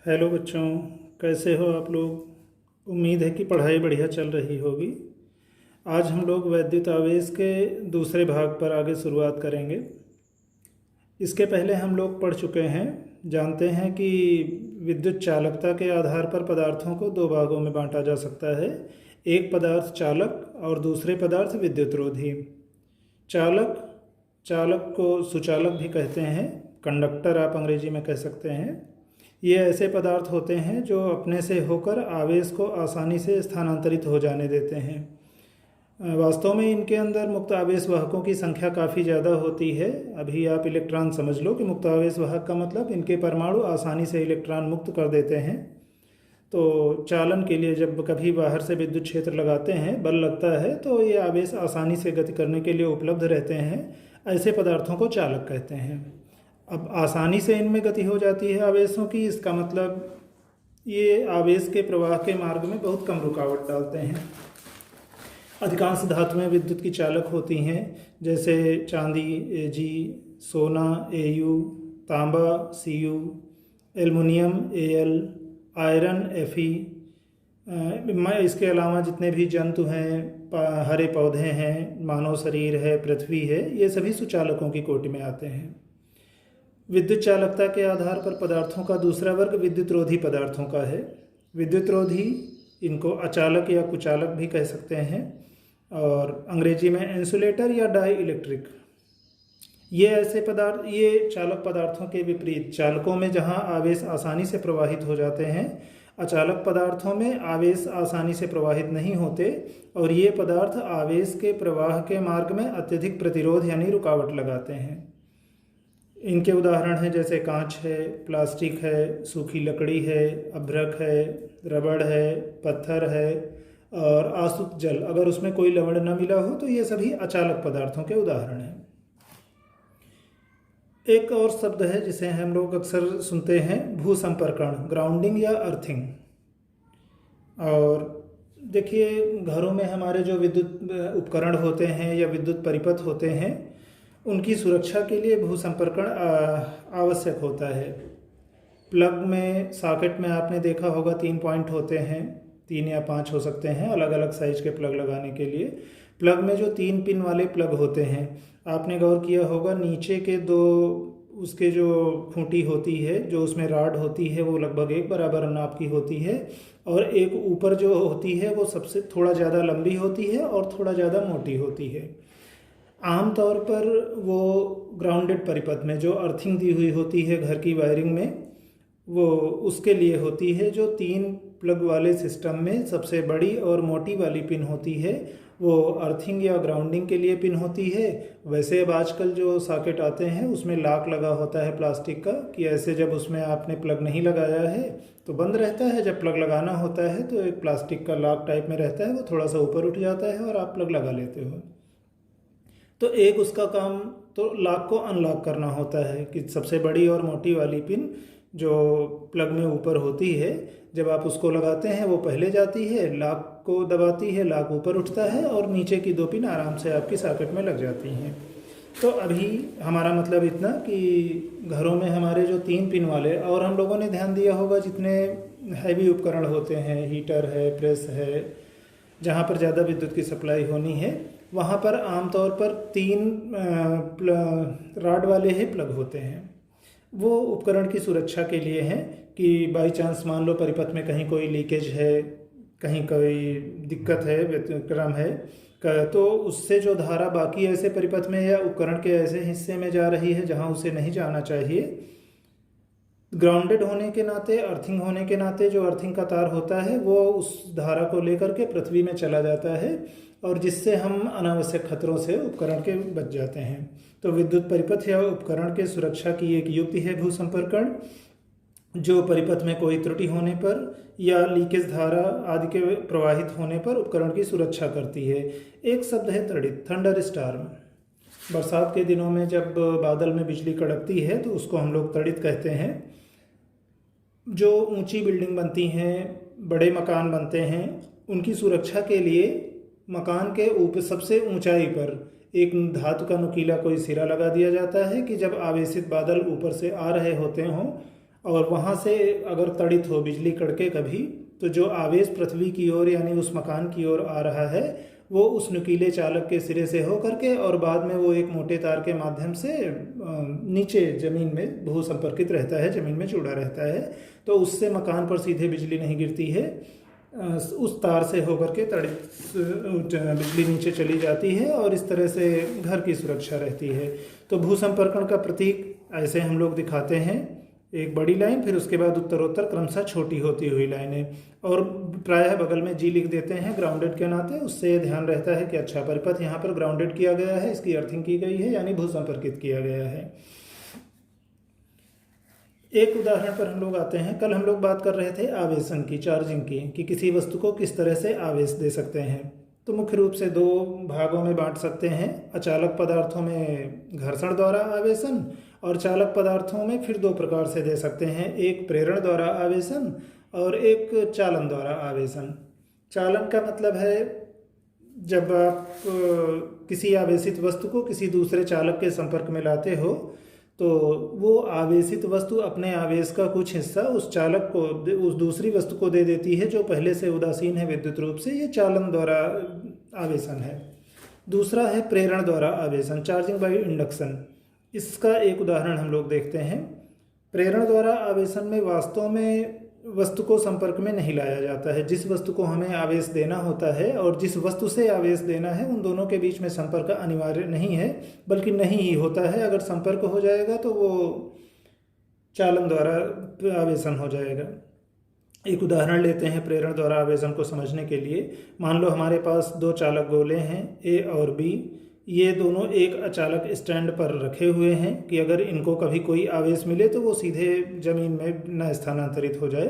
Hello बच्चों, कैसे हो आप लोग। उम्मीद है कि पढ़ाई बढ़िया चल रही होगी। आज हम लोग वैद्युत आवेश के दूसरे भाग पर आगे शुरुआत करेंगे। इसके पहले हम लोग पढ़ चुके हैं, जानते हैं कि विद्युत चालकता के आधार पर पदार्थों को दो भागों में बांटा जा सकता है। एक पदार्थ चालक और दूसरे पदार्थ विद्युतरोधी। चालक चालक को सुचालक भी कहते हैं, कंडक्टर आप अंग्रेजी में कह सकते हैं। ये ऐसे पदार्थ होते हैं जो अपने से होकर आवेश को आसानी से स्थानांतरित हो जाने देते हैं। वास्तव में इनके अंदर मुक्त आवेश वाहकों की संख्या काफ़ी ज़्यादा होती है। अभी आप इलेक्ट्रॉन समझ लो कि मुक्त आवेश वाहक का मतलब इनके परमाणु आसानी से इलेक्ट्रॉन मुक्त कर देते हैं। तो चालन के लिए जब कभी बाहर से विद्युत क्षेत्र लगाते हैं, बल लगता है, तो ये आवेश आसानी से गति करने के लिए उपलब्ध रहते हैं। ऐसे पदार्थों को चालक कहते हैं। अब आसानी से इनमें गति हो जाती है आवेशों की, इसका मतलब ये आवेश के प्रवाह के मार्ग में बहुत कम रुकावट डालते हैं। अधिकांश धातुएं विद्युत की चालक होती हैं, जैसे चांदी Ag, सोना Au, तांबा Cu, aluminium Al, iron Fe। इसके अलावा जितने भी जंतु हैं, हरे पौधे हैं, मानव शरीर है, पृथ्वी है, ये सभी सुचालकों की कोटि में आते हैं। विद्युत चालकता के आधार पर पदार्थों का दूसरा वर्ग विद्युतरोधी पदार्थों का है। विद्युतरोधी, इनको अचालक या कुचालक भी कह सकते हैं, और अंग्रेजी में इंसुलेटर या डाई इलेक्ट्रिक। ये ऐसे पदार्थ, ये चालक पदार्थों के विपरीत, चालकों में जहां आवेश आसानी से प्रवाहित हो जाते हैं, अचालक पदार्थों में आवेश आसानी से प्रवाहित नहीं होते, और ये पदार्थ आवेश के प्रवाह के मार्ग में अत्यधिक प्रतिरोध यानी रुकावट लगाते हैं। इनके उदाहरण हैं जैसे कांच है, प्लास्टिक है, सूखी लकड़ी है, अभ्रक है, रबड़ है, पत्थर है, और आसुत जल, अगर उसमें कोई लवण न मिला हो तो ये सभी अचालक पदार्थों के उदाहरण हैं। एक और शब्द है जिसे हम लोग अक्सर सुनते हैं, भूसंपर्कण, ग्राउंडिंग या अर्थिंग। और देखिए, घरों में हमारे जो विद्युत उपकरण होते हैं या विद्युत परिपथ होते हैं, उनकी सुरक्षा के लिए भूसंपर्कण आवश्यक होता है। प्लग में, सॉकेट में आपने देखा होगा 3 पॉइंट होते हैं, 3 या 5 हो सकते हैं, अलग अलग साइज के प्लग लगाने के लिए। प्लग में जो 3 पिन वाले प्लग होते हैं, आपने गौर किया होगा, नीचे के 2 उसके जो खूंटी होती है, जो उसमें राड होती है, वो लगभग एक बराबर नाप की होती है, और एक ऊपर जो होती है वो सबसे थोड़ा ज़्यादा लंबी होती है और थोड़ा ज़्यादा मोटी होती है। आमतौर पर वो ग्राउंडेड परिपथ में जो अर्थिंग दी हुई होती है घर की वायरिंग में, वो उसके लिए होती है। जो 3 प्लग वाले सिस्टम में सबसे बड़ी और मोटी वाली पिन होती है, वो अर्थिंग या ग्राउंडिंग के लिए पिन होती है। वैसे अब आजकल जो सॉकेट आते हैं उसमें लॉक लगा होता है प्लास्टिक का, कि ऐसे जब उसमें आपने प्लग नहीं लगाया है तो बंद रहता है, जब प्लग लगाना होता है तो एक प्लास्टिक का लॉक टाइप में रहता है, वो थोड़ा सा ऊपर उठ जाता है और आप प्लग लगा लेते हो। तो एक उसका काम तो लॉक को अनलॉक करना होता है, कि सबसे बड़ी और मोटी वाली पिन जो प्लग में ऊपर होती है, जब आप उसको लगाते हैं वो पहले जाती है, लॉक को दबाती है, लॉक ऊपर उठता है, और नीचे की 2 पिन आराम से आपकी सॉकेट में लग जाती हैं। तो अभी हमारा मतलब इतना कि घरों में हमारे जो 3 पिन वाले, और हम लोगों ने ध्यान दिया होगा जितने हैवी उपकरण होते हैं, हीटर है, प्रेस है, जहाँ पर ज़्यादा विद्युत की सप्लाई होनी है, वहाँ पर आमतौर पर 3 राड वाले ही प्लग होते हैं। वो उपकरण की सुरक्षा के लिए हैं, कि बाई चांस मान लो परिपथ में कहीं कोई लीकेज है, कहीं कोई दिक्कत है, व्यतिक्रम है, तो उससे जो धारा बाकी ऐसे परिपथ में या उपकरण के ऐसे हिस्से में जा रही है जहाँ उसे नहीं जाना चाहिए, ग्राउंडेड होने के नाते, अर्थिंग होने के नाते, जो अर्थिंग का तार होता है वो उस धारा को लेकर के पृथ्वी में चला जाता है, और जिससे हम अनावश्यक खतरों से उपकरण के बच जाते हैं। तो विद्युत परिपथ या उपकरण के सुरक्षा की एक युक्ति है भूसंपर्कण, जो परिपथ में कोई त्रुटि होने पर या लीकेज धारा आदि के प्रवाहित होने पर उपकरण की सुरक्षा करती है। एक शब्द है तड़ित, थंडर स्टॉर्म। बरसात के दिनों में जब बादल में बिजली कड़कती है तो उसको हम लोग तड़ित कहते हैं। जो ऊंची बिल्डिंग बनती हैं, बड़े मकान बनते हैं, उनकी सुरक्षा के लिए मकान के ऊपर सबसे ऊंचाई पर एक धातु का नुकीला कोई सिरा लगा दिया जाता है, कि जब आवेशित बादल ऊपर से आ रहे होते हों, और वहाँ से अगर तड़ित हो बिजली कड़के कभी, तो जो आवेश पृथ्वी की ओर यानी उस मकान की ओर आ रहा है वो उस नुकीले चालक के सिरे से हो करके और बाद में वो एक मोटे तार के माध्यम से नीचे ज़मीन में भू संपर्कित रहता है, ज़मीन में जुड़ा रहता है। तो उससे मकान पर सीधे बिजली नहीं गिरती है, उस तार से होकर के बिजली नीचे चली जाती है और इस तरह से घर की सुरक्षा रहती है। तो भू संपर्कण का प्रतीक ऐसे हम लोग दिखाते हैं, एक बड़ी लाइन, फिर उसके बाद उत्तरोत्तर क्रमशः छोटी होती हुई लाइनें, और प्रायः बगल में जी लिख देते हैं ग्राउंडेड के नाते। उससे ध्यान रहता है कि अच्छा परिपथ यहाँ पर ग्राउंडेड किया गया है, इसकी अर्थिंग की गई है यानी भू संपर्कित किया गया है। एक उदाहरण पर हम लोग आते हैं। कल हम लोग बात कर रहे थे आवेशन की, चार्जिंग की, कि किसी वस्तु को किस तरह से आवेश दे सकते हैं। तो मुख्य रूप से दो भागों में बांट सकते हैं, अचालक पदार्थों में घर्षण द्वारा आवेशन और चालक पदार्थों में फिर दो प्रकार से दे सकते हैं, एक प्रेरण द्वारा आवेशन और एक चालन द्वारा आवेशन। चालन का मतलब है जब आप किसी आवेशित वस्तु को किसी दूसरे चालक के संपर्क में लाते हो तो वो आवेशित वस्तु अपने आवेश का कुछ हिस्सा उस चालक को, उस दूसरी वस्तु को दे देती है जो पहले से उदासीन है विद्युत रूप से। ये चालन द्वारा आवेशन है। दूसरा है प्रेरण द्वारा आवेशन, चार्जिंग बाय इंडक्शन। इसका एक उदाहरण हम लोग देखते हैं। प्रेरण द्वारा आवेशन में वास्तव में वस्तु को संपर्क में नहीं लाया जाता है। जिस वस्तु को हमें आवेश देना होता है और जिस वस्तु से आवेश देना है उन दोनों के बीच में संपर्क अनिवार्य नहीं है, बल्कि नहीं ही होता है। अगर संपर्क हो जाएगा तो वो चालन द्वारा आवेशन हो जाएगा। एक उदाहरण लेते हैं प्रेरण द्वारा आवेशन को समझने के लिए। मान लो हमारे पास दो चालक गोले हैं ए और बी। ये दोनों एक अचालक स्टैंड पर रखे हुए हैं कि अगर इनको कभी कोई आवेश मिले तो वो सीधे ज़मीन में न स्थानांतरित हो जाए।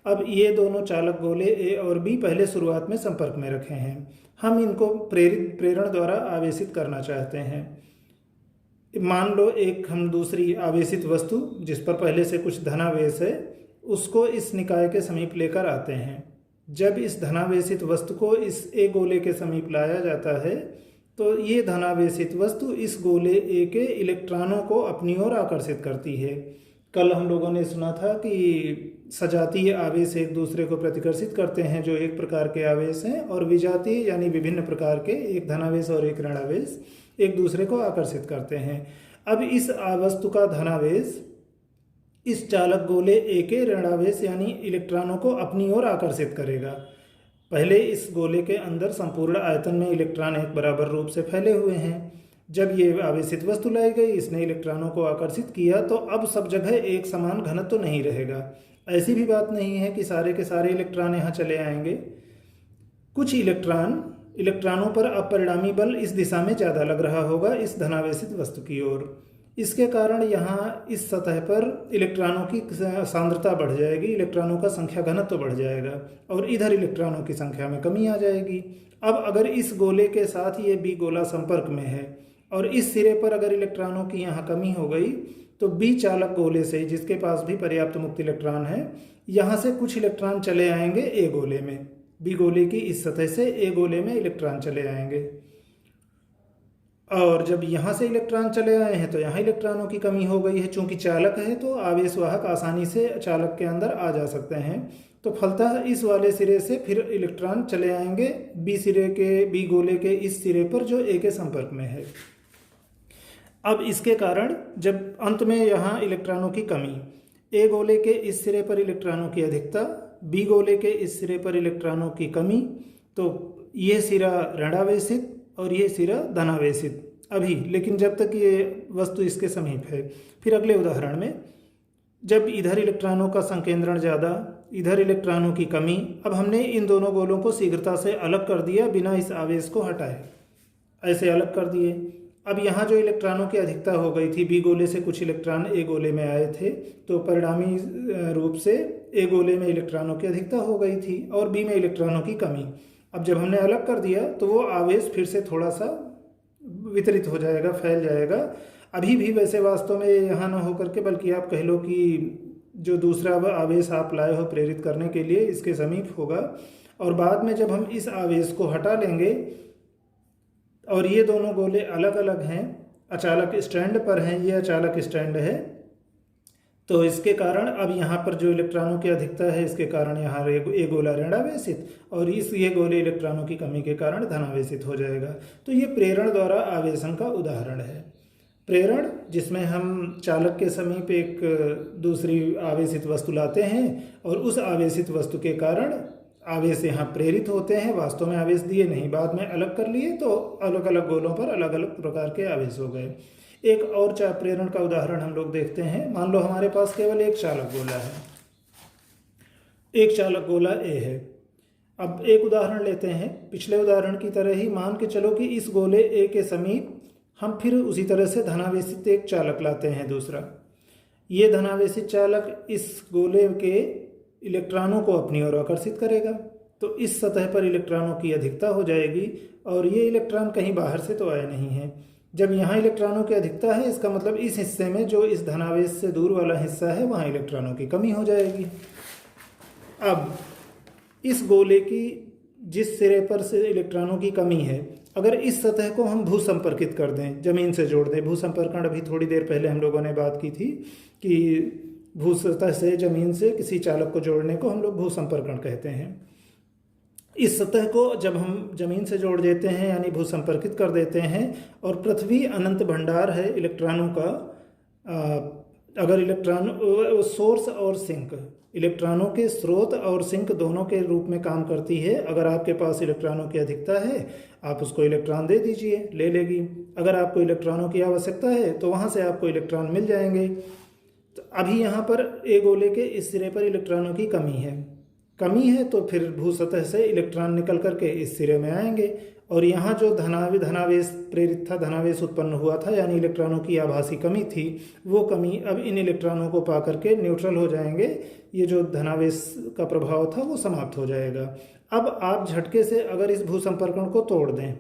अब ये दोनों चालक गोले ए और बी पहले शुरुआत में संपर्क में रखे हैं। हम इनको प्रेरण द्वारा आवेशित करना चाहते हैं। मान लो एक हम दूसरी आवेशित वस्तु जिस पर पहले से कुछ धनावेश है उसको इस निकाय के समीप लेकर आते हैं। जब इस धनावेशित वस्तु को इस ए गोले के समीप लाया जाता है तो ये धनावेशित वस्तु इस गोले ए के इलेक्ट्रॉनों को अपनी ओर आकर्षित करती है। कल हम लोगों ने सुना था कि सजातीय आवेश एक दूसरे को प्रतिकर्षित करते हैं जो एक प्रकार के आवेश हैं, और विजातीय यानी विभिन्न प्रकार के, एक धनावेश और एक ऋणावेश, एक दूसरे को आकर्षित करते हैं। अब इस वस्तु का धनावेश इस चालक गोले ए के ऋणावेश यानी इलेक्ट्रॉनों को अपनी ओर आकर्षित करेगा। पहले इस गोले के अंदर संपूर्ण आयतन में इलेक्ट्रॉन एक बराबर रूप से फैले हुए हैं। जब ये आवेशित वस्तु लाई गई, इसने इलेक्ट्रॉनों को आकर्षित किया, तो अब सब जगह एक समान घनत्व तो नहीं रहेगा। ऐसी भी बात नहीं है कि सारे के सारे इलेक्ट्रॉन यहाँ चले आएंगे। कुछ इलेक्ट्रॉनों पर अपरिणामी बल इस दिशा में ज़्यादा लग रहा होगा, इस धनावेशित वस्तु की ओर। इसके कारण यहाँ इस सतह पर इलेक्ट्रॉनों की सांद्रता बढ़ जाएगी, इलेक्ट्रॉनों का संख्या घनत्व बढ़ जाएगा, और इधर इलेक्ट्रॉनों की संख्या में कमी आ जाएगी। अब अगर इस गोले के साथ ये बी गोला संपर्क में है और इस सिरे पर अगर इलेक्ट्रॉनों की यहाँ कमी हो गई तो बी चालक गोले से, जिसके पास भी पर्याप्त मुक्त इलेक्ट्रॉन है, यहाँ से कुछ इलेक्ट्रॉन चले आएंगे ए गोले में। बी गोले की इस सतह से ए गोले में इलेक्ट्रॉन चले आएंगे, और जब यहाँ से इलेक्ट्रॉन चले आए हैं तो यहाँ इलेक्ट्रॉनों की कमी हो गई है। चूंकि चालक है तो आवेशवाहक आसानी से चालक के अंदर आ जा सकते हैं, तो फलतः इस वाले सिरे से फिर इलेक्ट्रॉन चले आएंगे बी गोले के इस सिरे पर जो ए के संपर्क में है। अब इसके कारण जब अंत में यहाँ इलेक्ट्रॉनों की कमी, ए गोले के इस सिरे पर इलेक्ट्रॉनों की अधिकता, बी गोले के इस सिरे पर इलेक्ट्रॉनों की कमी, तो ये सिरा ऋणावेशित और ये सिरा धनावेशित अभी, लेकिन जब तक ये वस्तु इसके समीप है। फिर अगले उदाहरण में जब इधर इलेक्ट्रॉनों का संकेंद्रण ज़्यादा, इधर इलेक्ट्रॉनों की कमी, अब हमने इन दोनों गोलों को शीघ्रता से अलग कर दिया बिना इस आवेश को हटाए, ऐसे अलग कर दिए। अब यहाँ जो इलेक्ट्रॉनों की अधिकता हो गई थी, बी गोले से कुछ इलेक्ट्रॉन ए गोले में आए थे, तो परिणामी रूप से ए गोले में इलेक्ट्रॉनों की अधिकता हो गई थी और बी में इलेक्ट्रॉनों की कमी। अब जब हमने अलग कर दिया तो वो आवेश फिर से थोड़ा सा वितरित हो जाएगा, फैल जाएगा। अभी भी वैसे वास्तव में यहाँ ना होकर के, बल्कि आप कह लो कि जो दूसरा आवेश आप लाए हो प्रेरित करने के लिए, इसके समीप होगा। और बाद में जब हम इस आवेश को हटा लेंगे और ये दोनों गोले अलग अलग हैं, अचालक स्टैंड पर हैं, ये अचालक स्टैंड है, तो इसके कारण अब यहाँ पर जो इलेक्ट्रॉनों की अधिकता है, इसके कारण यहाँ ये गोला ऋणावेशित, और ये गोले इलेक्ट्रॉनों की कमी के कारण धनावेशित हो जाएगा। तो ये प्रेरण द्वारा आवेशन का उदाहरण है। प्रेरण, जिसमें हम चालक के समीप एक दूसरी आवेशित वस्तु लाते हैं और उस आवेशित वस्तु के कारण आवेश यहाँ प्रेरित होते हैं। वास्तव में आवेश दिए नहीं, बाद में अलग कर लिए तो अलग अलग गोलों पर अलग अलग प्रकार के आवेश हो गए। एक और प्रेरण का उदाहरण हम लोग देखते हैं। मान लो हमारे पास केवल एक चालक गोला है, एक चालक गोला ए है। अब एक उदाहरण लेते हैं, पिछले उदाहरण की तरह ही मान के चलो कि इस गोले ए के समीप हम फिर उसी तरह से धनावेशित एक चालक लाते हैं दूसरा। ये धनावेशित चालक इस गोले के इलेक्ट्रॉनों को अपनी ओर आकर्षित करेगा, तो इस सतह पर इलेक्ट्रॉनों की अधिकता हो जाएगी, और ये इलेक्ट्रॉन कहीं बाहर से तो आए नहीं है। जब यहाँ इलेक्ट्रॉनों की अधिकता है, इसका मतलब इस हिस्से में जो इस धनावेश से दूर वाला हिस्सा है वहाँ इलेक्ट्रॉनों की कमी हो जाएगी। अब इस गोले की जिस सिरे पर से इलेक्ट्रॉनों की कमी है, अगर इस सतह को हम भूसंपर्कित कर दें, जमीन से जोड़ दें, भूसंपर्कण अभी थोड़ी देर पहले हम लोगों ने बात की थी कि भू सतह से जमीन से किसी चालक को जोड़ने को हम लोग भूसंपर्कण कहते हैं। इस सतह को जब हम जमीन से जोड़ देते हैं यानी भूसंपर्कित कर देते हैं, और पृथ्वी अनंत भंडार है इलेक्ट्रॉनों का, अगर इलेक्ट्रॉन सोर्स और सिंक, इलेक्ट्रॉनों के स्रोत और सिंक दोनों के रूप में काम करती है। अगर आपके पास इलेक्ट्रॉनों की अधिकता है, आप उसको इलेक्ट्रॉन दे दीजिए, ले लेगी। अगर आपको इलेक्ट्रॉनों की आवश्यकता है तो वहाँ से आपको इलेक्ट्रॉन मिल जाएंगे। तो अभी यहाँ पर ए गोले के इस सिरे पर इलेक्ट्रॉनों की कमी है तो फिर भू सतह से इलेक्ट्रॉन निकल करके इस सिरे में आएंगे, और यहाँ जो धनावेश प्रेरित था, धनावेश उत्पन्न हुआ था, यानी इलेक्ट्रॉनों की आभासी कमी थी, वो कमी अब इन इलेक्ट्रॉनों को पा करके न्यूट्रल हो जाएंगे। ये जो धनावेश का प्रभाव था वो समाप्त हो जाएगा। अब आप झटके से अगर इस भूसंपर्कण को तोड़ दें,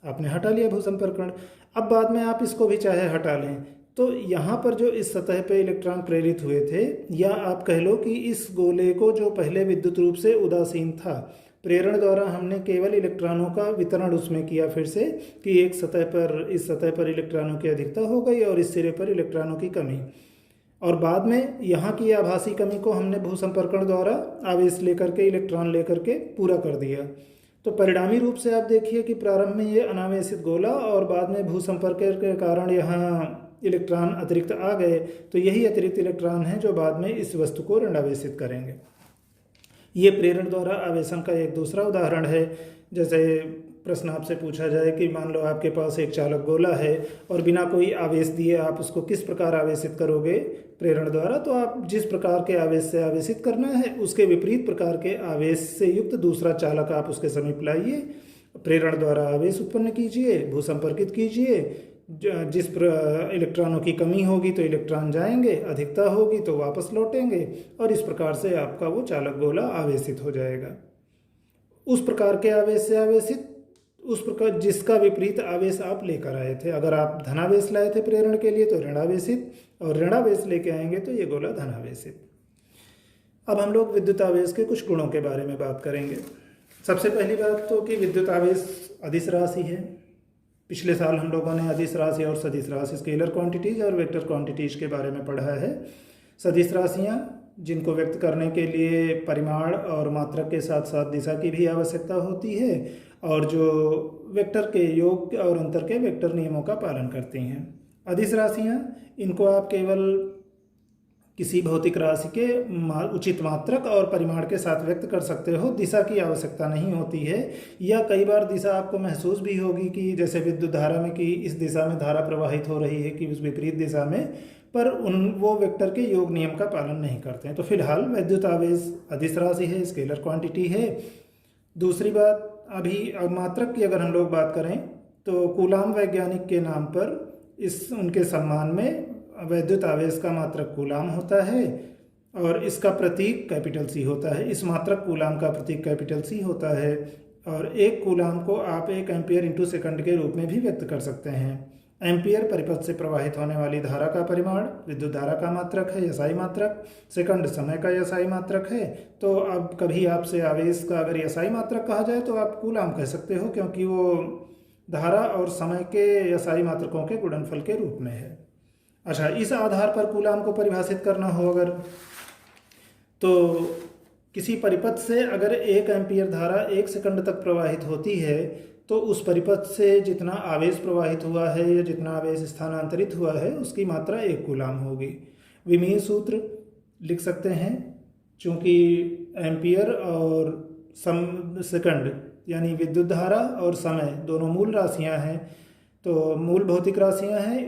आपने हटा लिया भूसंपर्कण, अब बाद में आप इसको भी चाहे हटा लें, तो यहाँ पर जो इस सतह पे इलेक्ट्रॉन प्रेरित हुए थे, या आप कह लो कि इस गोले को जो पहले विद्युत रूप से उदासीन था, प्रेरण द्वारा हमने केवल इलेक्ट्रॉनों का वितरण उसमें किया फिर से, कि एक सतह पर, इस सतह पर इलेक्ट्रॉनों की अधिकता हो गई और इस सिरे पर इलेक्ट्रॉनों की कमी, और बाद में यहाँ की आभासी कमी को हमने भूसंपर्कण द्वारा आवेश लेकर के, इलेक्ट्रॉन लेकर के पूरा कर दिया। तो परिणामी रूप से आप देखिए कि प्रारंभ में ये अनावेशित गोला और बाद में भूसंपर्क के कारण यहाँ इलेक्ट्रॉन अतिरिक्त आ गए, तो यही अतिरिक्त इलेक्ट्रॉन हैं जो बाद में इस वस्तु को ऋणावेशित करेंगे। ये प्रेरण द्वारा आवेशन का एक दूसरा उदाहरण है। जैसे प्रश्न आपसे पूछा जाए कि मान लो आपके पास एक चालक गोला है और बिना कोई आवेश दिए आप उसको किस प्रकार आवेशित करोगे प्रेरण द्वारा, तो आप जिस प्रकार के आवेश से आवेशित करना है उसके विपरीत प्रकार के आवेश से युक्त दूसरा चालक आप उसके समीप लाइए, प्रेरण द्वारा आवेश उत्पन्न कीजिए, भूसंपर्कित कीजिए। जिस इलेक्ट्रॉनों की कमी होगी तो इलेक्ट्रॉन जाएंगे, अधिकता होगी तो वापस लौटेंगे, और इस प्रकार से आपका वो चालक गोला आवेशित हो जाएगा। उस प्रकार के आवेश से आवेशित, उस प्रकार जिसका विपरीत आवेश आप लेकर आए थे। अगर आप धनावेश लाए थे प्रेरण के लिए तो ऋणावेशित, और ऋणावेश लेके आएंगे तो ये गोला धनावेशित। अब हम लोग विद्युत आवेश के कुछ गुणों के बारे में बात करेंगे। सबसे पहली बात तो कि विद्युत आवेश अदिश राशि है। पिछले साल हम लोगों ने अदिश राशि और सदिश राशि, स्केलर क्वांटिटीज और वेक्टर क्वांटिटीज के बारे में पढ़ा है। सदिश राशियाँ जिनको व्यक्त करने के लिए परिमाण और मात्रक के साथ साथ दिशा की भी आवश्यकता होती है, और जो वेक्टर के योग और अंतर के वेक्टर नियमों का पालन करती हैं। अदिश राशियाँ, इनको आप केवल किसी भौतिक राशि के उचित मात्रक और परिमाण के साथ व्यक्त कर सकते हो, दिशा की आवश्यकता नहीं होती है। या कई बार दिशा आपको महसूस भी होगी कि जैसे विद्युत धारा में कि इस दिशा में धारा प्रवाहित हो रही है कि उस विपरीत दिशा में, पर वो वेक्टर के योग नियम का पालन नहीं करते हैं। तो फिलहाल विद्युत आवेश अदिश राशि है, स्केलर क्वांटिटी है। दूसरी बात, अभी मात्रक की अगर हम लोग बात करें तो कूलाम वैज्ञानिक के नाम पर उनके सम्मान में विद्युत आवेश का मात्रक कूलाम होता है, और इसका प्रतीक कैपिटल सी होता है। इस मात्रक कूलाम का प्रतीक कैपिटल सी होता है, और एक कूलाम को आप 1 एम्पियर इंटू सेकंड के रूप में भी व्यक्त कर सकते हैं। एम्पियर परिपथ से प्रवाहित होने वाली धारा का परिमाण, विद्युत धारा का मात्रक है, एसआई मात्रक। सेकंड समय का एसआई मात्रक है। तो अब कभी आपसे आवेश का अगर एसआई मात्रक कहा जाए तो आप कूलाम कह सकते हो, क्योंकि वो धारा और समय के एसआई मात्रकों के गुणनफल के रूप में है। अच्छा, इस आधार पर कूलाम को परिभाषित करना हो अगर, तो किसी परिपथ से अगर 1 एम्पीयर धारा 1 सेकंड तक प्रवाहित होती है तो उस परिपथ से जितना आवेश प्रवाहित हुआ है या जितना आवेश स्थानांतरित हुआ है उसकी मात्रा 1 कूलाम होगी। विमीय सूत्र लिख सकते हैं, चूँकि एम्पियर और सेकंड यानी विद्युत धारा और समय दोनों मूल राशियां हैं, तो मूल भौतिक राशियां हैं,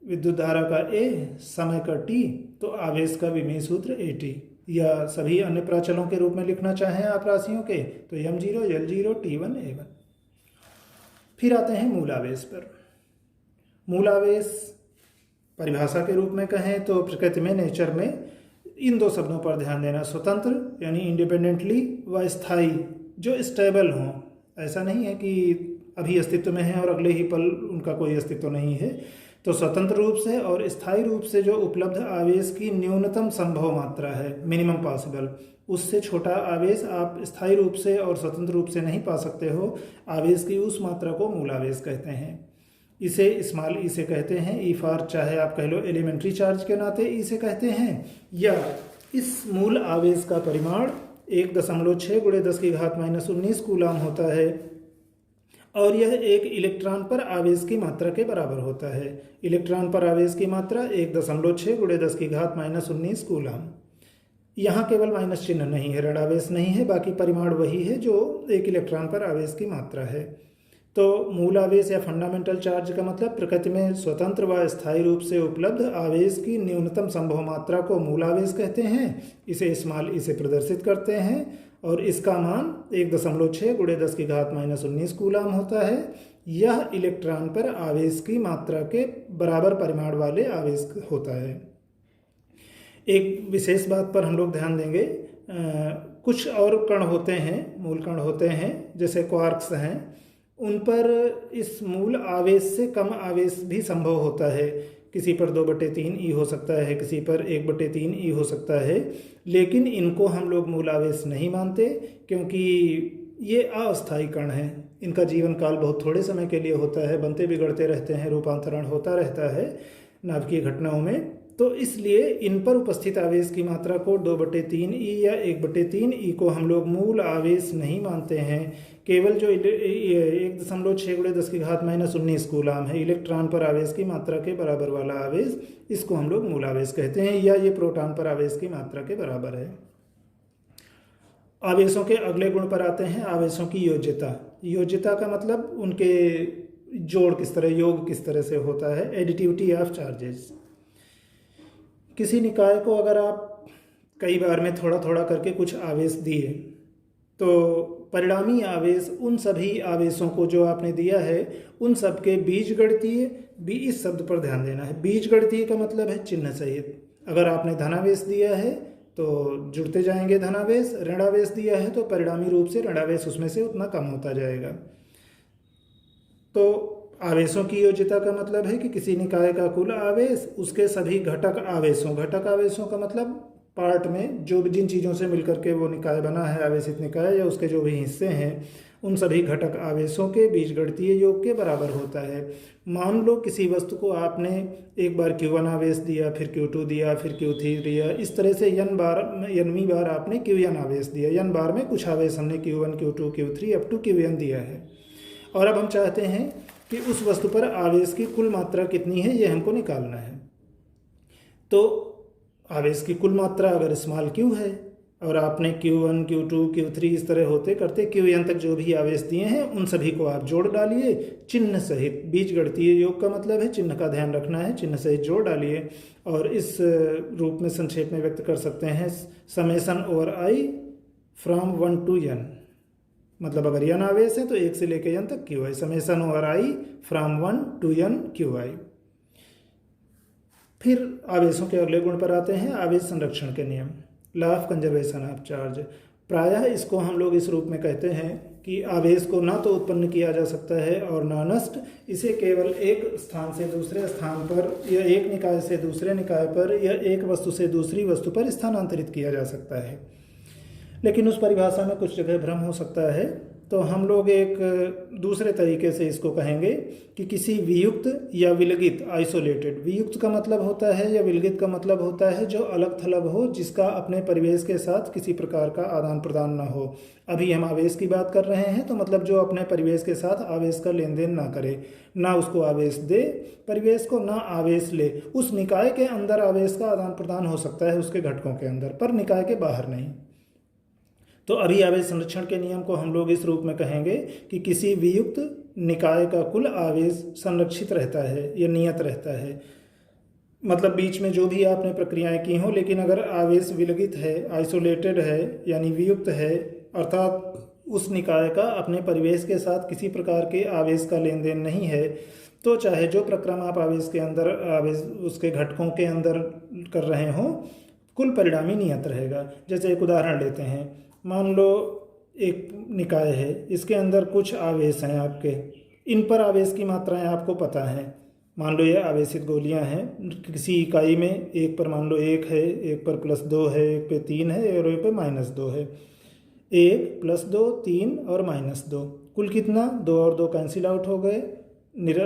विद्युत धारा का A, समय का T, तो आवेश का विमीय सूत्र AT। या सभी अन्य प्राचलों के रूप में लिखना चाहें आप राशियों के तो m0, l0, t1, a1। फिर आते हैं मूल आवेश पर। मूल आवेश परिभाषा के रूप में कहें तो प्रकृति में, नेचर में इन 2 शब्दों पर ध्यान देना, स्वतंत्र यानी इंडिपेंडेंटली व स्थायी जो स्टेबल हों। ऐसा नहीं है कि अभी अस्तित्व में है और अगले ही पल उनका कोई अस्तित्व नहीं है। तो स्वतंत्र रूप से और स्थायी रूप से जो उपलब्ध आवेश की न्यूनतम संभव मात्रा है, मिनिमम पॉसिबल, उससे छोटा आवेश आप स्थायी रूप से और स्वतंत्र रूप से नहीं पा सकते हो। आवेश की उस मात्रा को मूल आवेश कहते हैं। इसे स्मॉल ई से कहते हैं, ई फॉर चाहे आप कह लो एलिमेंट्री चार्ज के नाते ई से कहते हैं, या इस मूल आवेश का परिमाण 1.6 × 10⁻⁻19 कूलाम होता है और यह एक इलेक्ट्रॉन पर आवेश की मात्रा के बराबर होता है। इलेक्ट्रॉन पर आवेश की मात्रा 1.6 × 10⁻19 कूलाम। यहाँ केवल माइनस चिन्ह नहीं है, ऋण आवेश नहीं है, बाकी परिमाण वही है जो एक इलेक्ट्रॉन पर आवेश की मात्रा है। तो मूल आवेश या फंडामेंटल चार्ज का मतलब प्रकृति में स्वतंत्र व स्थायी रूप से उपलब्ध आवेश की न्यूनतम संभव मात्रा को मूल आवेश कहते हैं। इसे स्मॉल ई से प्रदर्शित करते हैं और इसका मान 1.6 × 10⁻⁻19 कूलाम होता है। यह इलेक्ट्रॉन पर आवेश की मात्रा के बराबर परिमाण वाले आवेश होता है। एक विशेष बात पर हम लोग ध्यान देंगे, कुछ और कण होते हैं, मूल कण होते हैं जैसे क्वार्क्स हैं, उन पर इस मूल आवेश से कम आवेश भी संभव होता है। किसी पर 2/3 ई हो सकता है, किसी पर 1/3 ई हो सकता है, लेकिन इनको हम लोग मूल आवेश नहीं मानते क्योंकि ये अस्थायी कण हैं। इनका जीवन काल बहुत थोड़े समय के लिए होता है, बनते बिगड़ते रहते हैं, रूपांतरण होता रहता है नाभिकीय घटनाओं में। तो इसलिए इन पर उपस्थित आवेश की मात्रा को 2/3 ई या 1/3 ई को हम लोग मूल आवेश नहीं मानते हैं। केवल जो 1.6 × 10⁻⁻19 कूलाम है, इलेक्ट्रॉन पर आवेश की मात्रा के बराबर वाला आवेश, इसको हम लोग मूल आवेश कहते हैं, या ये प्रोटॉन पर आवेश की मात्रा के बराबर है। आवेशों के अगले गुण पर आते हैं, आवेशों की योज्यता। योज्यता का मतलब उनके जोड़ किस तरह, योग किस तरह से होता है, एडिटिविटी ऑफ चार्जेस। किसी निकाय को अगर आप कई बार में थोड़ा थोड़ा करके कुछ आवेश दिए तो परिणामी आवेश उन सभी आवेशों को जो आपने दिया है उन सब के बीजगणितीय, इस शब्द पर ध्यान देना है, बीजगणितीय का मतलब है चिन्ह सहित। अगर आपने धनावेश दिया है तो जुड़ते जाएंगे धनावेश, ऋणावेश दिया है तो परिणामी रूप से ऋणावेश उसमें से उतना कम होता जाएगा। तो आवेशों की योज्यता का मतलब है कि किसी निकाय का कुल आवेश उसके सभी घटक आवेशों का मतलब पार्ट में जो भी जिन चीज़ों से मिलकर के वो निकाय बना है, आवेशित निकाय, या उसके जो भी हिस्से हैं, उन सभी घटक आवेशों के बीजगणितीय योग के बराबर होता है। मान लो किसी वस्तु को आपने एक बार Q1 आवेश दिया, फिर Q2 दिया, फिर Q3 दिया, इस तरह से nवीं बार आपने Qn आवेश दिया। n बार में कुछ आवेश हमने Q1, Q2, Q3 up to Qn दिया है और अब हम चाहते हैं कि उस वस्तु पर आवेश की कुल मात्रा कितनी है ये हमको निकालना है। तो आवेश की कुल मात्रा अगर स्मॉल q है और आपने Q1, Q2, Q3 इस तरह होते करते Qn तक जो भी आवेश दिए हैं उन सभी को आप जोड़ डालिए चिन्ह सहित। बीजगणितीय योग का मतलब है चिन्ह का ध्यान रखना है, चिन्ह सहित जोड़ डालिए और इस रूप में संक्षेप में व्यक्त कर सकते हैं, summation over i from 1 to n। मतलब अगर n आवेश है तो 1 से लेकर n तक qi, summation over i from 1 to n qi। फिर आवेशों के अगले गुण पर आते हैं, आवेश संरक्षण के नियम, law of conservation of charge. प्रायः इसको हम लोग इस रूप में कहते हैं कि आवेश को ना तो उत्पन्न किया जा सकता है और ना नष्ट, इसे केवल एक स्थान से दूसरे स्थान पर या एक निकाय से दूसरे निकाय पर या एक वस्तु से दूसरी वस्तु पर स्थानांतरित किया जा सकता है। लेकिन उस परिभाषा में कुछ जगह भ्रम हो सकता है। तो हम लोग एक दूसरे तरीके से इसको कहेंगे कि किसी वियुक्त या विलगित आइसोलेटेड, वियुक्त का मतलब होता है या विलगित का मतलब होता है जो अलग थलग हो, जिसका अपने परिवेश के साथ किसी प्रकार का आदान प्रदान ना हो। अभी हम आवेश की बात कर रहे हैं, तो मतलब जो अपने परिवेश के साथ आवेश का लेन देन ना करे, ना उसको आवेश दे परिवेश को, ना आवेश ले। उस निकाय के अंदर आवेश का आदान प्रदान हो सकता है उसके घटकों के अंदर, पर निकाय के बाहर नहीं। तो अभी आवेश संरक्षण के नियम को हम लोग इस रूप में कहेंगे कि किसी वियुक्त निकाय का कुल आवेश संरक्षित रहता है या नियत रहता है। मतलब बीच में जो भी आपने प्रक्रियाएं की हों, लेकिन अगर आवेश विलगित है, आइसोलेटेड है, यानी वियुक्त है, अर्थात उस निकाय का अपने परिवेश के साथ किसी प्रकार के आवेश का लेन देन नहीं है, तो चाहे जो प्रक्रम आप आवेश के अंदर, आवेश उसके घटकों के अंदर कर रहे हों, कुल परिणामी नियत रहेगा। जैसे एक उदाहरण लेते हैं, मान लो एक निकाय है, इसके अंदर कुछ आवेश हैं आपके, इन पर आवेश की मात्राएं आपको पता हैं। मान लो ये आवेशित गोलियां हैं किसी इकाई में, एक पर मान लो 1 है, एक पर +2 है, एक पे 3 है और एक पे -2 है। 1 +2 3 और -2, कुल कितना? 2 और 2 कैंसिल आउट हो गए।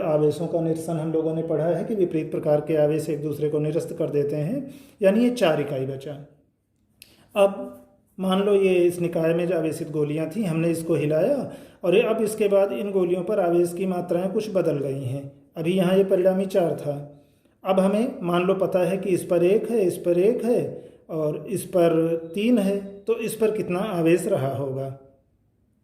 आवेशों का निरसन हम लोगों ने पढ़ा है कि विपरीत प्रकार के आवेश एक दूसरे को निरस्त कर देते हैं, यानी ये 4 इकाई बचा। अब मान लो ये इस निकाय में जो आवेशित गोलियां थी, हमने इसको हिलाया और अब इसके बाद इन गोलियों पर आवेश की मात्राएं कुछ बदल गई हैं। अभी यहाँ ये परिणामी 4 था, अब हमें मान लो पता है कि इस पर 1 है, इस पर 1 है और इस पर 3 है, तो इस पर कितना आवेश रहा होगा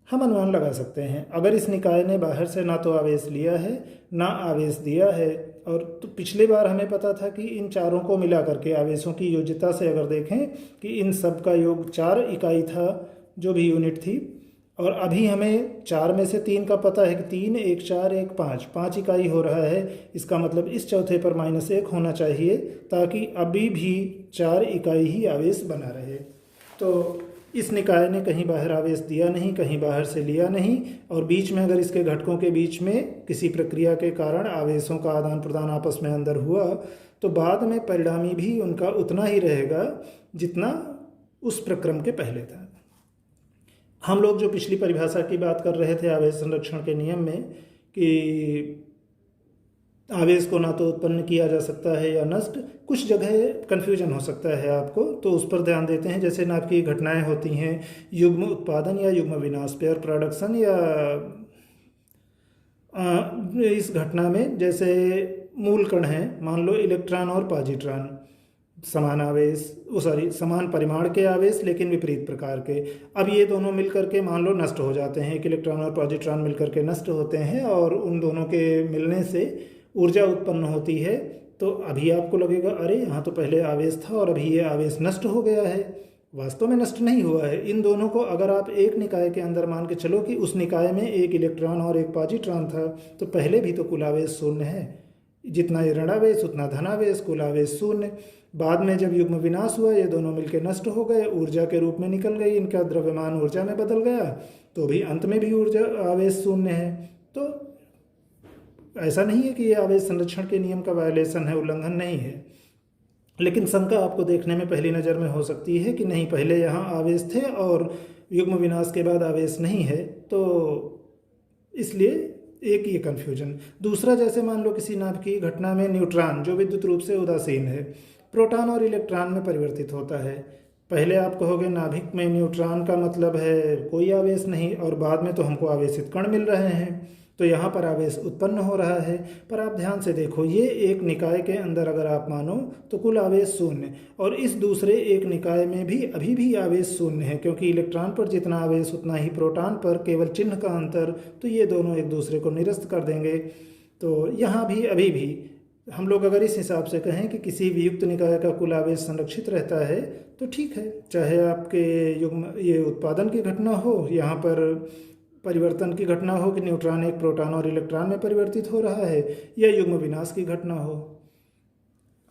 हम अनुमान लगा सकते हैं। अगर इस निकाय ने बाहर से ना तो आवेश लिया है ना आवेश दिया है, और तो पिछली बार हमें पता था कि इन चारों को मिला करके आवेशों की योज्यता से अगर देखें कि इन सब का योग 4 इकाई था, जो भी यूनिट थी, और अभी हमें 4 में से 3 का पता है कि 3 1 4 1 5 5 इकाई हो रहा है। इसका मतलब इस चौथे पर -1 होना चाहिए, ताकि अभी भी 4 इकाई ही आवेश बना रहे। तो इस निकाय ने कहीं बाहर आवेश दिया नहीं, कहीं बाहर से लिया नहीं, और बीच में अगर इसके घटकों के बीच में किसी प्रक्रिया के कारण आवेशों का आदान प्रदान आपस में अंदर हुआ, तो बाद में परिणामी भी उनका उतना ही रहेगा जितना उस प्रक्रम के पहले था। हम लोग जो पिछली परिभाषा की बात कर रहे थे आवेश संरक्षण के नियम में, कि आवेश को ना तो उत्पन्न किया जा सकता है या नष्ट, कुछ जगह कन्फ्यूजन हो सकता है आपको, तो उस पर ध्यान देते हैं। जैसे ना आपकी घटनाएं होती हैं युग्म उत्पादन या युग्म विनाश, पेयर प्रोडक्शन, या इस घटना में जैसे मूल कण हैं, मान लो इलेक्ट्रॉन और पॉजिट्रॉन, समान आवेश, समान परिमाण के आवेश लेकिन विपरीत प्रकार के। अब ये दोनों मिलकर के मान लो नष्ट हो जाते हैं, एक इलेक्ट्रॉन और पॉजिट्रॉन मिलकर के नष्ट होते हैं, और उन दोनों के मिलने से ऊर्जा उत्पन्न होती है। तो अभी आपको लगेगा अरे यहाँ तो पहले आवेश था और अभी ये आवेश नष्ट हो गया है। वास्तव में नष्ट नहीं हुआ है। इन दोनों को अगर आप एक निकाय के अंदर मान के चलो कि उस निकाय में एक इलेक्ट्रॉन और एक पॉजिट्रॉन था, तो पहले भी तो कुल आवेश 0 है, जितना ये ऋणावेश उतना धनावेश, कुल आवेश 0। बाद में जब युग्म विनाश हुआ, ये दोनों मिलकर नष्ट हो गए, ऊर्जा के रूप में निकल गई, इनका द्रव्यमान ऊर्जा में बदल गया, तो भी अंत में भी ऊर्जा आवेश 0 है। तो ऐसा नहीं है कि ये आवेश संरक्षण के नियम का वायलेशन है, उल्लंघन नहीं है, लेकिन शंका आपको देखने में पहली नज़र में हो सकती है कि नहीं पहले यहाँ आवेश थे और युग्म विनाश के बाद आवेश नहीं है, तो इसलिए एक ये कन्फ्यूजन। दूसरा, जैसे मान लो किसी नाभ की घटना में न्यूट्रॉन जो विद्युत रूप से उदासीन है, प्रोटॉन और इलेक्ट्रॉन में परिवर्तित होता है। पहले आप कहोगे नाभिक में न्यूट्रॉन का मतलब है कोई आवेश नहीं, और बाद में तो हमको आवेशित कण मिल रहे हैं, तो यहाँ पर आवेश उत्पन्न हो रहा है। पर आप ध्यान से देखो, ये एक निकाय के अंदर अगर आप मानो तो कुल आवेश 0, और इस दूसरे एक निकाय में भी अभी भी आवेश 0 है, क्योंकि इलेक्ट्रॉन पर जितना आवेश उतना ही प्रोटॉन पर, केवल चिन्ह का अंतर, तो ये दोनों एक दूसरे को निरस्त कर देंगे। तो यहाँ भी अभी भी हम लोग अगर इस हिसाब से कहें कि किसी वियुक्त निकाय का कुल आवेश संरक्षित रहता है, तो ठीक है, चाहे आपके युग्म ये उत्पादन की घटना हो, यहाँ पर परिवर्तन की घटना हो कि न्यूट्रॉन एक प्रोटॉन और इलेक्ट्रॉन में परिवर्तित हो रहा है, या युग्म विनाश की घटना हो,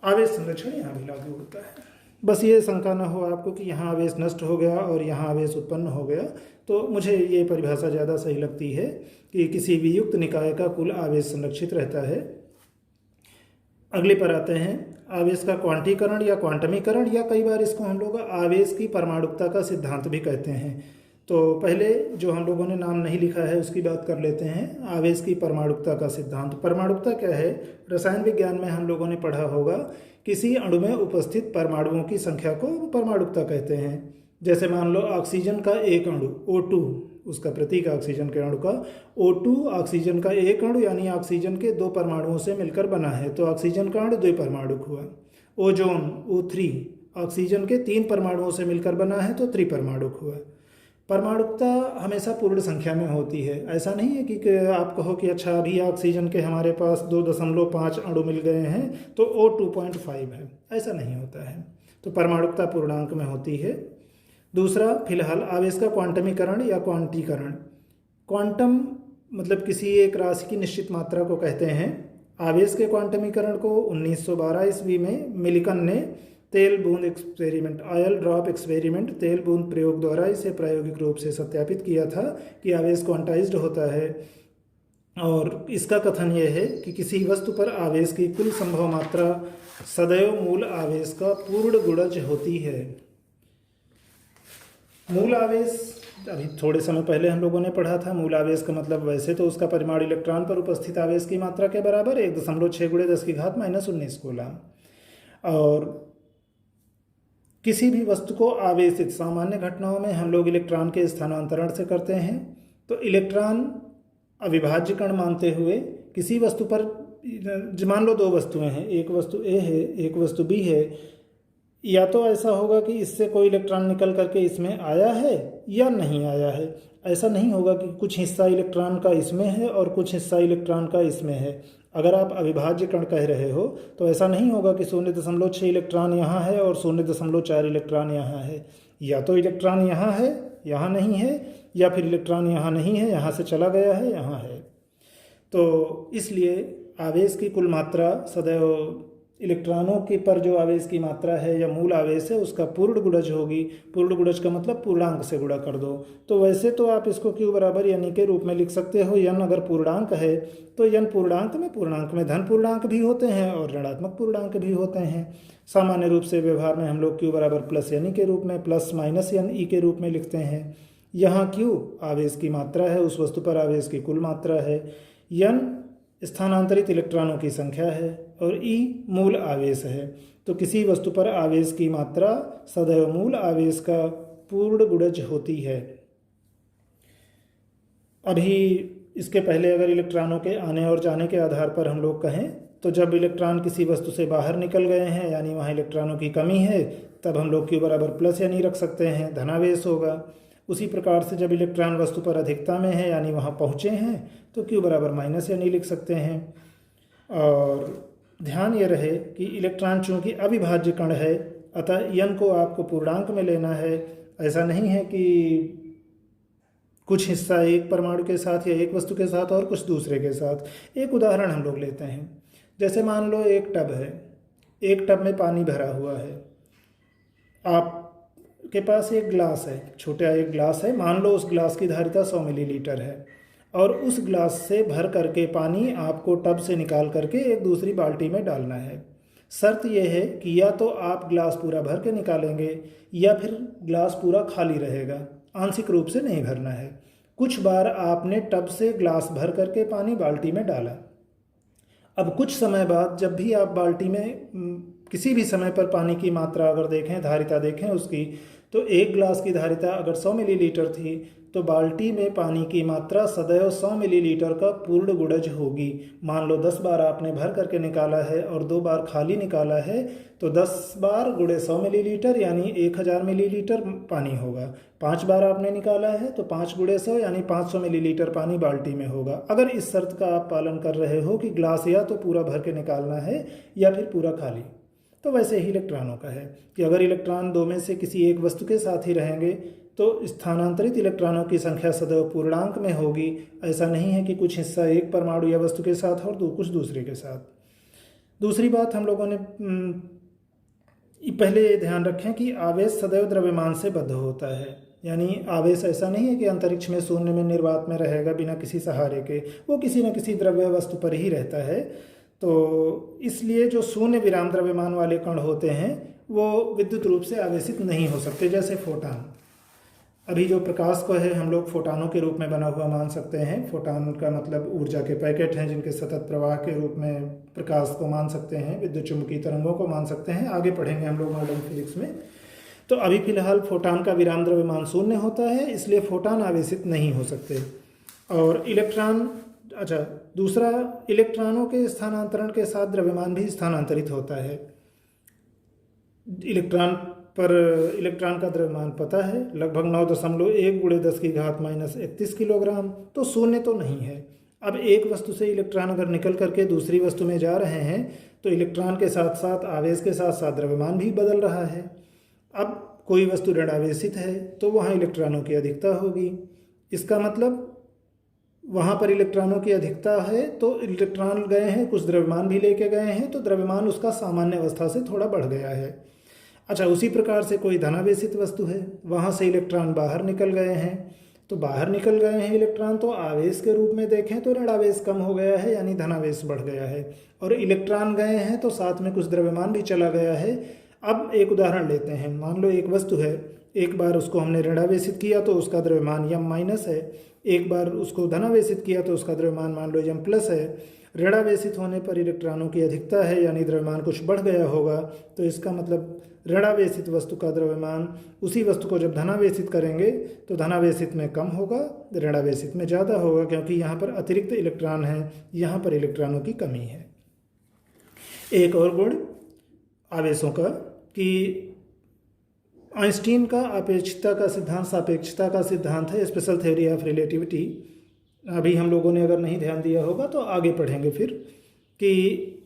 आवेश संरक्षण यहाँ भी लागू होता है। बस ये शंका न हो आपको कि यहाँ आवेश नष्ट हो गया और यहाँ आवेश उत्पन्न हो गया। तो मुझे ये परिभाषा ज़्यादा सही लगती है कि किसी वियुक्त निकाय का कुल आवेश संरक्षित रहता है। अगले पर आते हैं, आवेश का क्वांटीकरण या क्वांटमीकरण, या कई बार इसको हम लोग आवेश की परमाणुकता का सिद्धांत भी कहते हैं। तो पहले जो हम लोगों ने नाम नहीं लिखा है उसकी बात कर लेते हैं, आवेश की परमाणुकता का सिद्धांत। परमाणुकता क्या है? रसायन विज्ञान में हम लोगों ने पढ़ा होगा, किसी अणु में उपस्थित परमाणुओं की संख्या को परमाणुकता कहते हैं। जैसे मान लो ऑक्सीजन का एक अणु O2, उसका प्रतीक ऑक्सीजन के अणु का O2, ऑक्सीजन का एक अणु यानी ऑक्सीजन के 2 परमाणुओं से मिलकर बना है, तो ऑक्सीजन का अणु द्विपरमाणुक हुआ। ओजोन O3, ऑक्सीजन के 3 परमाणुओं से मिलकर बना है, तो त्रिपरमाणुक हुआ। परमाणुकता हमेशा पूर्ण संख्या में होती है। ऐसा नहीं है कि आप कहो कि अच्छा अभी ऑक्सीजन के हमारे पास 2.5 अणु मिल गए हैं तो O2.5 है, ऐसा नहीं होता है। तो परमाणुकता पूर्णांक में होती है। दूसरा, फिलहाल आवेश का क्वांटमीकरण या क्वांटीकरण। क्वांटम मतलब किसी एक राशि की निश्चित मात्रा को कहते हैं। आवेश के क्वांटमीकरण को 1912 ईस्वी में मिलिकन ने तेल बूंद एक्सपेरिमेंट, ऑयल ड्रॉप एक्सपेरिमेंट, तेल बूंद प्रयोग द्वारा इसे प्रायोगिक रूप से सत्यापित किया था कि आवेश क्वांटाइज्ड होता है। और इसका कथन यह है कि किसी वस्तु पर आवेश की कुल संभव मात्रा सदैव मूल आवेश का पूर्ण गुणज होती है। मूल आवेश अभी थोड़े समय पहले हम लोगों ने पढ़ा था। मूल आवेश का मतलब वैसे तो उसका परिमाण इलेक्ट्रॉन पर उपस्थित आवेश की मात्रा के बराबर 1.6 × 10⁻⁻19 कूलम। और किसी भी वस्तु को आवेशित सामान्य घटनाओं में हम लोग इलेक्ट्रॉन के स्थानांतरण से करते हैं। तो इलेक्ट्रॉन अविभाज्य कण मानते हुए किसी वस्तु पर, मान लो 2 वस्तुएं हैं, एक वस्तु ए है एक वस्तु बी है, या तो ऐसा होगा कि इससे कोई इलेक्ट्रॉन निकल करके इसमें आया है या नहीं आया है। ऐसा नहीं होगा कि कुछ हिस्सा इलेक्ट्रॉन का इसमें है और कुछ हिस्सा इलेक्ट्रॉन का इसमें है। अगर आप अविभाज्य कण कह रहे हो तो ऐसा नहीं होगा कि 0.6 इलेक्ट्रॉन यहाँ है और 0.4 इलेक्ट्रॉन यहाँ है। या तो इलेक्ट्रॉन यहाँ है यहाँ नहीं है, या फिर इलेक्ट्रॉन यहाँ नहीं है यहाँ से चला गया है यहाँ है। तो इसलिए आवेश की कुल मात्रा सदैव इलेक्ट्रॉनों के पर जो आवेश की मात्रा है या मूल आवेश है उसका पूर्ण गुणज होगी। पूर्ण गुणज का मतलब पूर्णांक से गुणा कर दो। तो वैसे तो आप इसको Q बराबर यानी के रूप में लिख सकते हो। n अगर पूर्णांक है तो n पूर्णांक में धन पूर्णांक भी होते हैं और ऋणात्मक पूर्णांक भी होते हैं। सामान्य रूप से व्यवहार में हम लोग Q बराबर प्लस यानी के रूप में प्लस माइनस n e के रूप में लिखते हैं। यहाँ Q आवेश की मात्रा है, उस वस्तु पर आवेश की कुल मात्रा है, n स्थानांतरित इलेक्ट्रॉनों की संख्या है और E मूल आवेश है। तो किसी वस्तु पर आवेश की मात्रा सदैव मूल आवेश का पूर्ण गुणज होती है। अभी इसके पहले अगर इलेक्ट्रॉनों के आने और जाने के आधार पर हम लोग कहें तो जब इलेक्ट्रॉन किसी वस्तु से बाहर निकल गए हैं यानी वहाँ इलेक्ट्रॉनों की कमी है, तब हम लोग Q बराबर प्लस यानी रख सकते हैं, धनावेश होगा। उसी प्रकार से जब इलेक्ट्रॉन वस्तु पर अधिकता में है यानी वहाँ पहुँचे हैं तो Q बराबर माइनस यानी लिख सकते हैं। और ध्यान ये रहे कि इलेक्ट्रॉन चूँकि अविभाज्य कण है अतः n को आपको पूर्णांक में लेना है। ऐसा नहीं है कि कुछ हिस्सा एक परमाणु के साथ या एक वस्तु के साथ और कुछ दूसरे के साथ। एक उदाहरण हम लोग लेते हैं। जैसे मान लो एक टब है, एक टब में पानी भरा हुआ है, आपके पास एक ग्लास है, छोटा एक ग्लास है, मान लो उस ग्लास की धारिता 100 मिलीलीटर है और उस ग्लास से भर करके पानी आपको टब से निकाल करके एक दूसरी बाल्टी में डालना है। शर्त यह है कि या तो आप ग्लास पूरा भर के निकालेंगे या फिर ग्लास पूरा खाली रहेगा, आंशिक रूप से नहीं भरना है। कुछ बार आपने टब से ग्लास भर करके पानी बाल्टी में डाला। अब कुछ समय बाद जब भी आप बाल्टी में किसी भी समय पर पानी की मात्रा अगर देखें, धारिता देखें उसकी, तो एक ग्लास की धारिता अगर 100 मिलीलीटर थी तो बाल्टी में पानी की मात्रा सदैव 100 मिलीलीटर का पूर्ण गुणज होगी। मान लो 10 बार आपने भर करके निकाला है और 2 बार खाली निकाला है तो 10 बार गुणे 100 मिलीलीटर यानी 1000 मिलीलीटर पानी होगा। 5 बार आपने निकाला है तो 5 गुणे 100 यानी 500 मिलीलीटर पानी बाल्टी में होगा। अगर इस शर्त का आप पालन कर रहे हो कि ग्लास या तो पूरा भर के निकालना है या फिर पूरा खाली। तो वैसे ही इलेक्ट्रॉनों का है कि अगर इलेक्ट्रॉन 2 में से किसी एक वस्तु के साथ ही रहेंगे तो स्थानांतरित इलेक्ट्रॉनों की संख्या सदैव पूर्णांक में होगी। ऐसा नहीं है कि कुछ हिस्सा एक परमाणु या वस्तु के साथ और कुछ दूसरे के साथ। दूसरी बात हम लोगों ने पहले ये ध्यान रखें कि आवेश सदैव द्रव्यमान से बद्ध होता है। यानी आवेश ऐसा नहीं है कि अंतरिक्ष में शून्य में निर्वात में रहेगा बिना किसी सहारे के, वो किसी न किसी द्रव्य वस्तु पर ही रहता है। तो इसलिए जो शून्य विराम द्रव्यमान वाले कण होते हैं वो विद्युत रूप से आवेशित नहीं हो सकते, जैसे फोटॉन। अभी जो प्रकाश को है हम लोग फोटानों के रूप में बना हुआ मान सकते हैं। फोटान का मतलब ऊर्जा के पैकेट हैं जिनके सतत प्रवाह के रूप में प्रकाश को मान सकते हैं, विद्युत चुम्बकीय तरंगों को मान सकते हैं। आगे पढ़ेंगे हम लोग मॉडर्न फिजिक्स में। तो अभी फिलहाल फोटान का विराम द्रव्यमान शून्य होता है, इसलिए फोटान आवेशित नहीं हो सकते। और इलेक्ट्रॉन, अच्छा दूसरा, इलेक्ट्रॉनों के स्थानांतरण के साथ द्रव्यमान भी स्थानांतरित होता है। इलेक्ट्रॉन का द्रव्यमान पता है, लगभग 9.1 गुणे 10 की घात -31 किलोग्राम, तो शून्य तो नहीं है। अब एक वस्तु से इलेक्ट्रॉन अगर निकल करके दूसरी वस्तु में जा रहे हैं तो इलेक्ट्रॉन के साथ साथ आवेश के साथ साथ द्रव्यमान भी बदल रहा है। अब कोई वस्तु ऋणावेशित है तो वहाँ इलेक्ट्रॉनों की अधिकता होगी। इसका मतलब वहाँ पर इलेक्ट्रॉनों की अधिकता है तो इलेक्ट्रॉन गए हैं, कुछ द्रव्यमान भी लेके गए हैं, तो द्रव्यमान उसका सामान्य अवस्था से थोड़ा बढ़ गया है। अच्छा, उसी प्रकार से कोई धनावेशित वस्तु है, वहाँ से इलेक्ट्रॉन बाहर निकल गए हैं, तो बाहर निकल गए हैं इलेक्ट्रॉन तो आवेश के रूप में देखें तो ऋणावेश कम हो गया है, यानी धनावेश बढ़ गया है। और इलेक्ट्रॉन गए हैं तो साथ में कुछ द्रव्यमान भी चला गया है। अब एक उदाहरण लेते हैं। मान लो एक वस्तु है, एक बार उसको हमने ऋणावेशित किया तो उसका द्रव्यमान यम माइनस है, एक बार उसको धनावेशित किया तो उसका द्रव्यमान मान लो यम प्लस है। ऋणावेशित होने पर इलेक्ट्रॉनों की अधिकता है, यानी द्रव्यमान कुछ बढ़ गया होगा, तो इसका मतलब ऋणावेशित वस्तु का द्रव्यमान उसी वस्तु को जब धनावेशित करेंगे तो धनावेशित में कम होगा, ऋणावेशित में ज़्यादा होगा, क्योंकि यहाँ पर अतिरिक्त इलेक्ट्रॉन है, यहाँ पर इलेक्ट्रॉनों की कमी है। एक और गुण आवेशों का कि आइंस्टीन का अपेक्षिकता का सिद्धांत सापेक्षता का सिद्धांत है, स्पेशल थ्योरी ऑफ रिलेटिविटी। अभी हम लोगों ने अगर नहीं ध्यान दिया होगा तो आगे पढ़ेंगे फिर, कि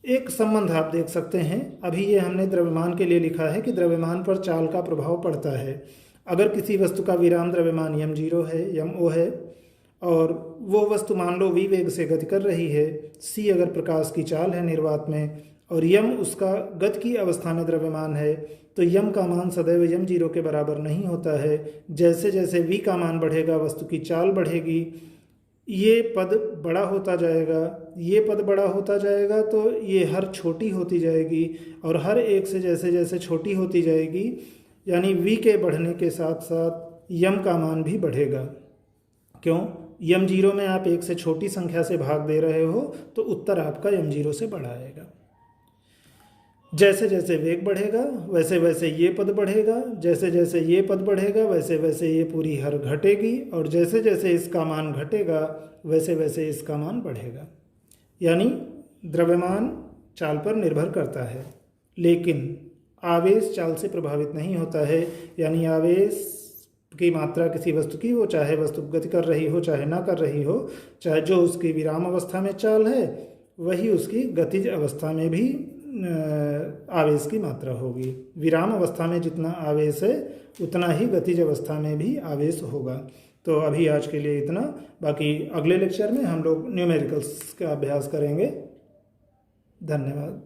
एक संबंध आप देख सकते हैं। अभी ये हमने द्रव्यमान के लिए लिखा है कि द्रव्यमान पर चाल का प्रभाव पड़ता है। अगर किसी वस्तु का विराम द्रव्यमान यम जीरो है, यम ओ है, और वो वस्तु मान लो वी वेग से गति कर रही है, सी अगर प्रकाश की चाल है निर्वात में, और यम उसका गति की अवस्था में द्रव्यमान है, तो यम का मान सदैव यम जीरो के बराबर नहीं होता है। जैसे जैसे वी का मान बढ़ेगा वस्तु की चाल बढ़ेगी, ये पद बड़ा होता जाएगा, ये पद बड़ा होता जाएगा, तो ये हर छोटी होती जाएगी, और हर एक से जैसे जैसे छोटी होती जाएगी, यानी v के बढ़ने के साथ साथ यम का मान भी बढ़ेगा। क्यों? यम जीरो में आप एक से छोटी संख्या से भाग दे रहे हो तो उत्तर आपका यम जीरो से बड़ा आएगा। जैसे जैसे वेग बढ़ेगा वैसे वैसे ये पद बढ़ेगा, जैसे जैसे ये पद बढ़ेगा वैसे वैसे ये पूरी हर घटेगी, और जैसे जैसे इसका मान घटेगा वैसे वैसे इसका मान बढ़ेगा। यानी द्रव्यमान चाल पर निर्भर करता है, लेकिन आवेश चाल से प्रभावित नहीं होता है। यानी आवेश की मात्रा किसी वस्तु की, वो चाहे वस्तु गति कर रही हो चाहे ना कर रही हो, चाहे जो उसकी विराम अवस्था में चाल है वही उसकी गतिज अवस्था में भी आवेश की मात्रा होगी। विराम अवस्था में जितना आवेश है उतना ही गतिज अवस्था में भी आवेश होगा। तो अभी आज के लिए इतना, बाकी अगले लेक्चर में हम लोग न्यूमेरिकल्स का अभ्यास करेंगे। धन्यवाद।